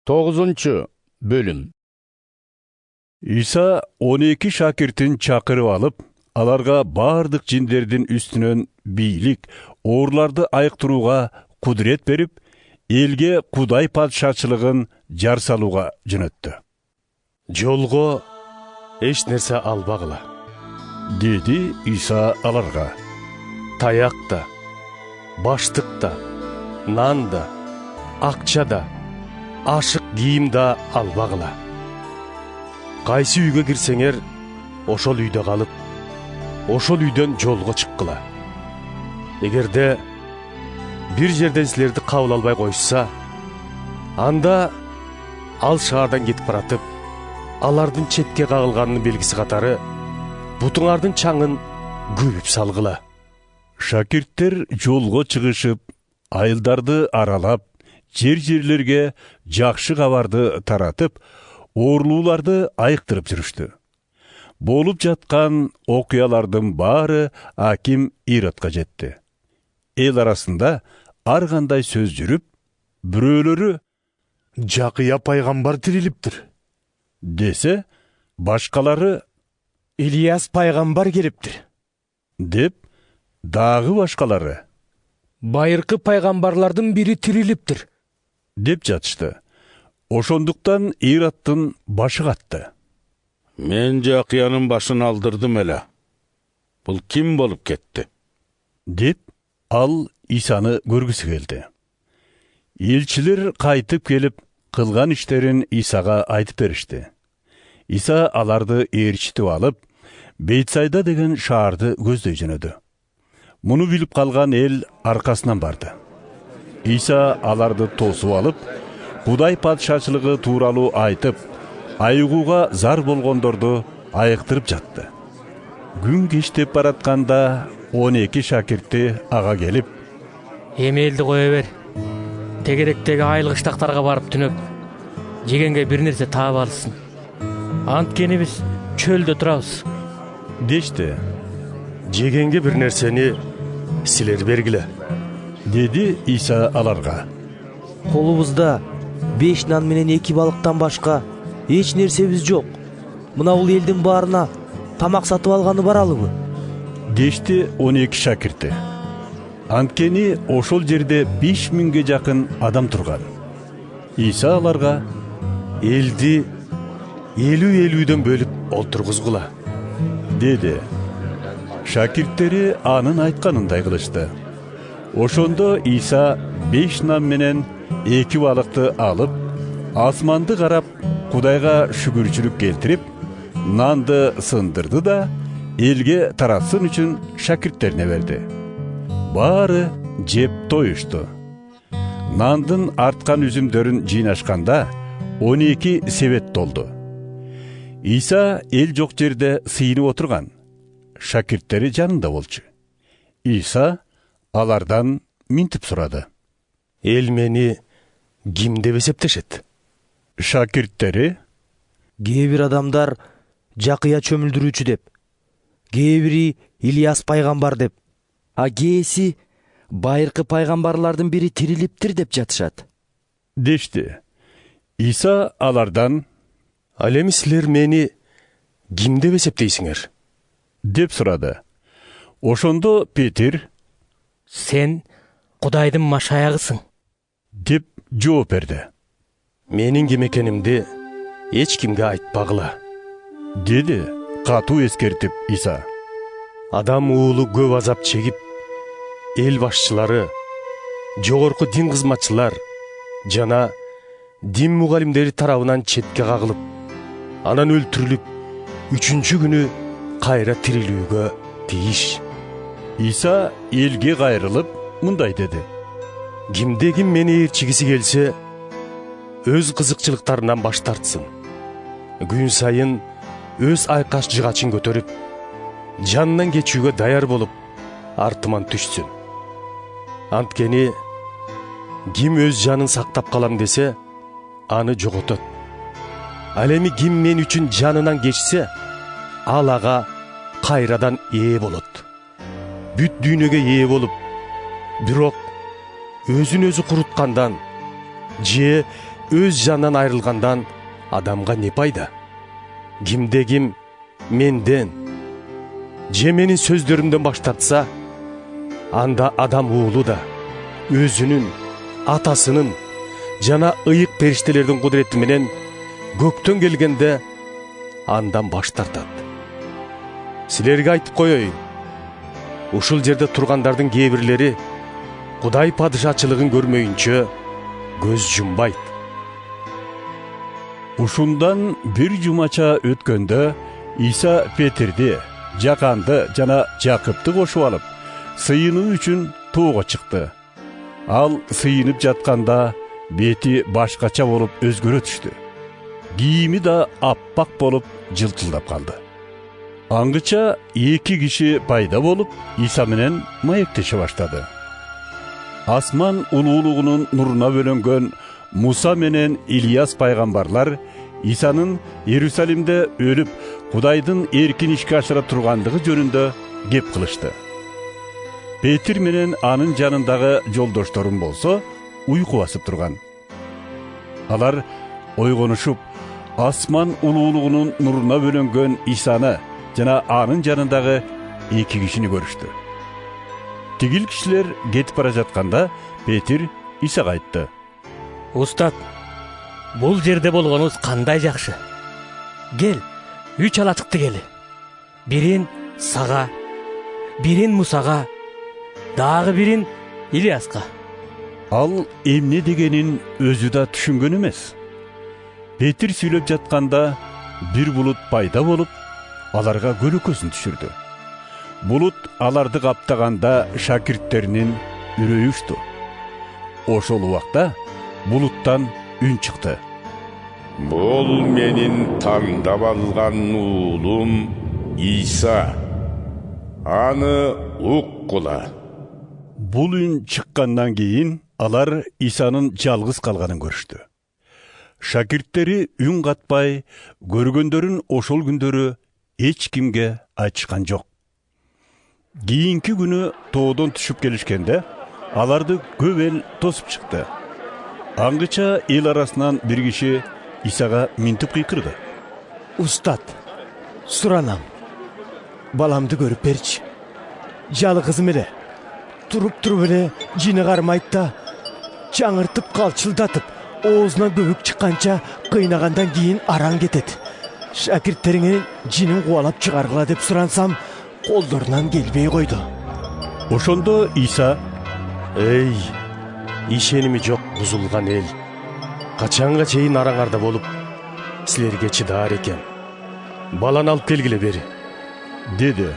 9 bölüm. İsa 12 şakirtin çakırıp alıp, alarga bardык jinderdin üstünön biylik, oğurlarda ayıktırууга kudret berip, elge Kuday padşaçılığın jar salууга jönöttü. Жолго эч нерсе албагыла. Dedi İsa alarga. Таяк да, баштык да, нан да, акча да, ашык кийим да албагыла. Кайсы үйгө кирсеңер, ошол үйдө калып, ошол үйдөн жолго чыккыла. Эгерде бир жерден силерди кабыл албай коюшса, анда ал шаардан кетип баратып, алардын четке кагылганынын белгиси катары бутуңардын чаңын күбүп салгыла. Şakirtler жолго чыгышып, айылдарды аралап, жерлерге жакшы кабарды таратып, оорулууларды айыктырып жүрүштү. Болуп жаткан окуялардын баары аким Иродко жетти. Эл арасында ар кандай сөз жүрүп, бирөөлөрү Жакыя пайгамбар тирилиптир десе, башкалары Ильяс пайгамбар келиптир деп, дагы башкалары Байыркы пайгамбарлардын бири тирилиптир деп жатышты. Ошондуктан Ироддун башы катты. Мен Жакыянын башын алдырдым эле. Бул ким болуп кетти? Деп, ал Исаны көргүсү келди. Элчилер кайтып келип, кылган иштерин Исага айтып беришти. Иса аларды ээрчитип алып, Бейтсайда деген шаарды көздөй жөнөдү. Муну билип калган эл аркасынан барды. Иса аларды тосуп алып, Кудай падшачылыгы тууралуу айтып, айыгууга зар болгондорду айыктырып жатты. Күн кечтеп баратканда 12 шакирти ага келип, Эмелди кое бер. Тегеректеги айылгыштактарга барып түнөп, жегенге бир нерсе таап алсын. Анткени биз чөлдө турабыз дешти. Жегенге бир нерсени силер бергиле. Деди Иса аларга. Колубузда 5 нан менен 2 балыктан башка эч нерсебиз жок. Мына бул элдин баарына тамак сатып алганы баралыбы? Дешти 12 шакирти. Анткени ошол жерде 5000ге жакын адам турган. Иса аларга Элди 50-50дөн бөлүп олтургузгула деди. Шакирттери анын айтканындай кылышты. Ошондо Иса 5 нан менен 2 балыкты алып, асманды карап, Кудайга шүгүрчүлүк келтирип, нанды сындырды да, элге таратсын үчүн шакирттерине берди. Баары жеп тоюшту. Нандын арткан үзүмдөрүн жыйнашканда 12 себет толду. Иса эл жок жерде сыйынып отурган. Шакирттери жанында болчу. Иса алардан минтип сурады. Эл мени ким деп эсептешет? Шакирттери Кээ бир адамдар Жакыя чөмүлдүрүүчү деп, кээ бири Ильяс пайгамбар деп, а кээси байыркы пайгамбарлардын бири тирилиптир деп жатышат дешти. Иса алардан Ал эми силер мени ким деп эсептейсиңер? деп сурады. Ошондо Петир Сен Кудайдын машаягысың деп жооп берди. Менин ким экенимди эч кимге айтпагыла. Деди катуу эскертип Иса. Адам уулу көп азап чегип, эл башчылары, жогорку дин кызматчылар жана дин мугалимдери тарабынан четке кагылып, анан өлтүрүлүп, 3-чү күнү кайра тирилүүгө тийиш. Иса элге кайрылып мындай деди. Кимде ким мени ээрчигиси келсе, өз кызыкчылыктарынан баш тартсын. Күн сайын өз айкаш жыгачын көтөрүп, жанынан кечүүгө даяр болуп, артыман түшсүн. Анткени ким өз жанын сактап калам десе, аны жоготот. Ал эми ким мен үчүн жанынан кечсе, ал ага кайрадан ээ болот. Бүт дүйнөгө ээ болуп, бирок өзүн өзү куруткандан же өз жанынан айрылғандан адамға не пайда? Кимде ким менден же менин сөздөрүмдөн баш тартса, анда адам уулу да өзүнүн, атасынын жана ыйык периштелердин кудурети менен көктөн келгенде андан баш тартат. Силерге айтып коеюн, ушул жерде тургандардын кээ бирлери Кудай падышачылыгын көрмөйүнчө көз жумбайт. Ушундан бир жумача өткөндө Иса Петерди, Жаканды жана Жакыпты кошуп алып, сыйынуу үчүн тоого чыкты. Ал сыйынып жатканда бети башкача болуп өзгөрө түштү. Кийими да аппак болуп жылтылдап калды. Аңгыча эки киши пайда болуп, Иса менен маектеше баштады. Асман улуулугунун нуруна бөлөнгөн Муса менен Ильяс пайгамбарлар Исанын Иерусалимде өлүп, Кудайдын эркин ишке ашыра тургандыгы жөнүндө кеп кылышты. Петир менен анын жанындагы жолдошторун болсо уйку басып турган. Алар ойгонушуп, асман улуулугунун нуруна бөлөнгөн Исаны жана анын жанындагы эки кишини көрүштү. Тигил кишилер кетип бара жатканда Петир Исага айтты: Устат, бул жерде болгонубуз кандай жакшы. Кел, 3 алачыкты кели. Бирин сага, бирин Мусага, дагы бирин Ильяска. Ал эмне дегенин өзү да түшүнгөн эмес. Петир сүйлөп жатканда бир булут пайда болуп, аларга көлөкөсүн түшүрдү. Булут аларды каптаганда шакирттеринин үрөйү учту. Ошол убакта булуттан үн чыкты: Бул менин таңдап алган уулум Иса. Аны уккула. Бул үн чыккандан кийин алар Исанын жалгыз калганын көрүштү. Шакирттери үн катпай, көргөндөрүн ошол күндөрү эч кимге айтышкан жок. Кийинки күнү тоодон түшүп келишкенде, аларды көп эл тосуп чыкты. Аңгыча эл арасынан бир киши Исага минтип кыйкырды: Устат, суранам. Баламды көрүп берчи. Жалгызым эле. Туруп эле жини кармайт да, чаңыртып калчылдатып, оозунан көбүк чыкканча кыйнагандан кийин араң кетет. Шакирттериңин жинин кубалап чыгаргыла деп сурансам, колдорунан келбей койду. Ошондо Иса: Эй, ишеними жок бузулган эл, качанга чейин араңарда болуп, силерге чыдаар экен. Баланы алып келгиле бери, деди.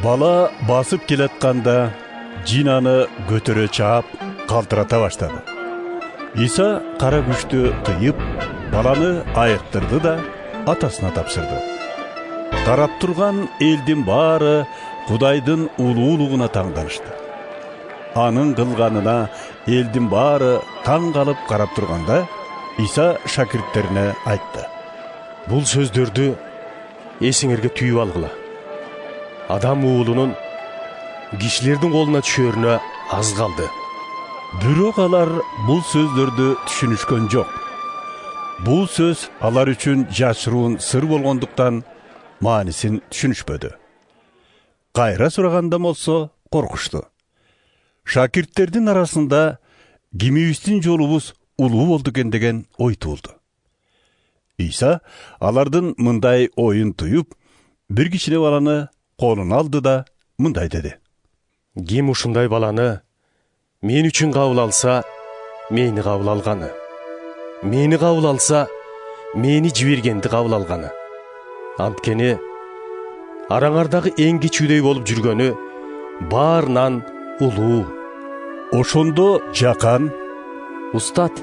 Бала басып келатканда жинаны көтөрө чаап, калтырата баштады. Иса кара күчтү тыйып, баланы айыктырды да атасына тапшырды. Карап турган элдин баары Кудайдын улуулугуна таңданышты. Анын кылганына элдин баары таң калып карап турганда, Иса шакирттерине айтты: бул сөздөрдү эсиңерге түйүп алгыла. Адам уулунун кишилердин колуна түшөрүнө аз калды. Бирок алар бул сөздөрдү түшүнүшкөн жок. Бул сөз алар үчүн жашыруун сыр болгондуктан маанисин түшүнүшпөдү. Кайра сураганда болсо коркушту. Шакирттердин арасында кимибиздин жолубуз улуу болду экен деген ой туулду. Иса алардын мындай оюн туюп, бир кичине баланы колуна алды да мындай деди: Ким ушундай баланы мен үчүн кабыл алса, мени кабыл алганы. Мени кабыл алса, мени жибергенди кабыл алганы. Анткени араңардагы эң кичүүдөй болуп жүргөнү баарынан улуу. Ошондо Жакан: Устат,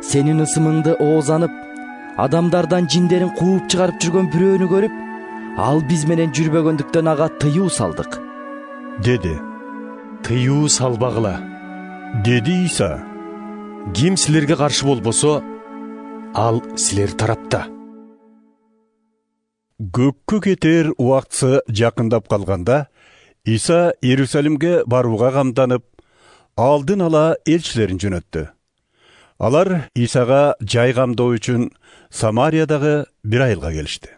сенин ысымыңды оозанып, адамдардан жиндерин кууп чыгарып жүргөн бирөөнү көрүп, ал биз менен жүрбөгөндүктөн ага тыюу салдык, деди. Тыюу салбагыла, деди Иса. Ким силерге каршы болбосо, ал силер тарапта. Көккө кетер убактысы жакындап калганда, Иса Иерусалимге барууга камданып, алдын ала элчилерин жөнөттү. Алар Исаға жай камдоо үчүн Самариядагы бир айылга келишти.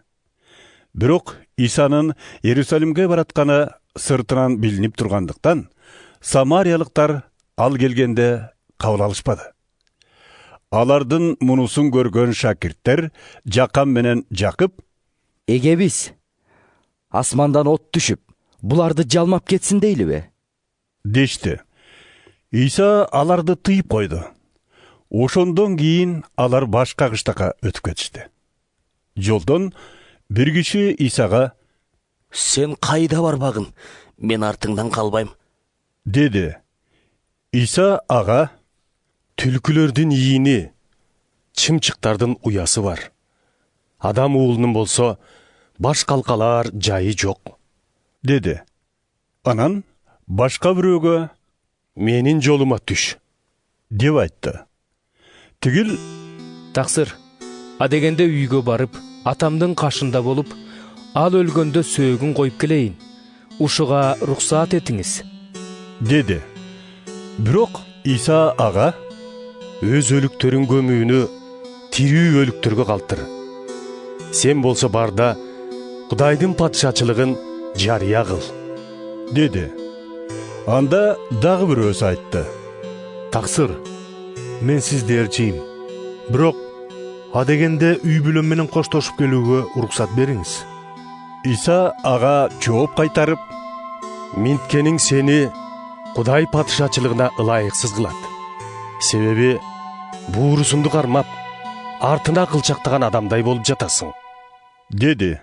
Бирок Исанын Иерусалимге баратканы сыртынан билинип тургандыктан, самариялыктар ал келгенде кабыл алышпады. Алардын мунусун көргөн шакирттер Жакам менен Жакып: Эге биз асмандан от түшүп, буларды жалмап кетсин дейлиби? дешти. Иса аларды тыйып койду. Ошондон кийин алар башка кыштакка өтүп кетишти. Жолдон бир киши Исага: Сен кайда барбагын? Мен артыңдан калбайм, деди. Иса ага: Түлкүлөрдүн ийини, чымчыктардын уясы бар. Адам уулунун болсо, баш калкалар жайы жок, деди. Анан башка бирөөгө менин жолума түш. деп айтты. Тигил: Таксыр, адегенде үйгө барып, атамдын кашында болуп, ал өлгөндө сөөгүн коюп келейин. Ушуга уруксаат этиңиз, деди. Бирок Иса ага: Өз өлүктөрүн көмүүнү тирүү өлүктөргө калтыр. Сен болсо барда Кудайдын патшачылыгын жарыя кыл, деди. Анда дагы бирөөсү айтты: Таксыр, мен сизди ээрчийм. Бирок адегенде үй бүлөм менен коштошуп келүүгө уруксат бериңиз. Иса ага жооп кайтарып: Минткениң сени Кудай патшачылыгына ылайыксыз кылат. Себеби буурусунду кармап, артына кылчактаган адамдай болуп жатасың, деди.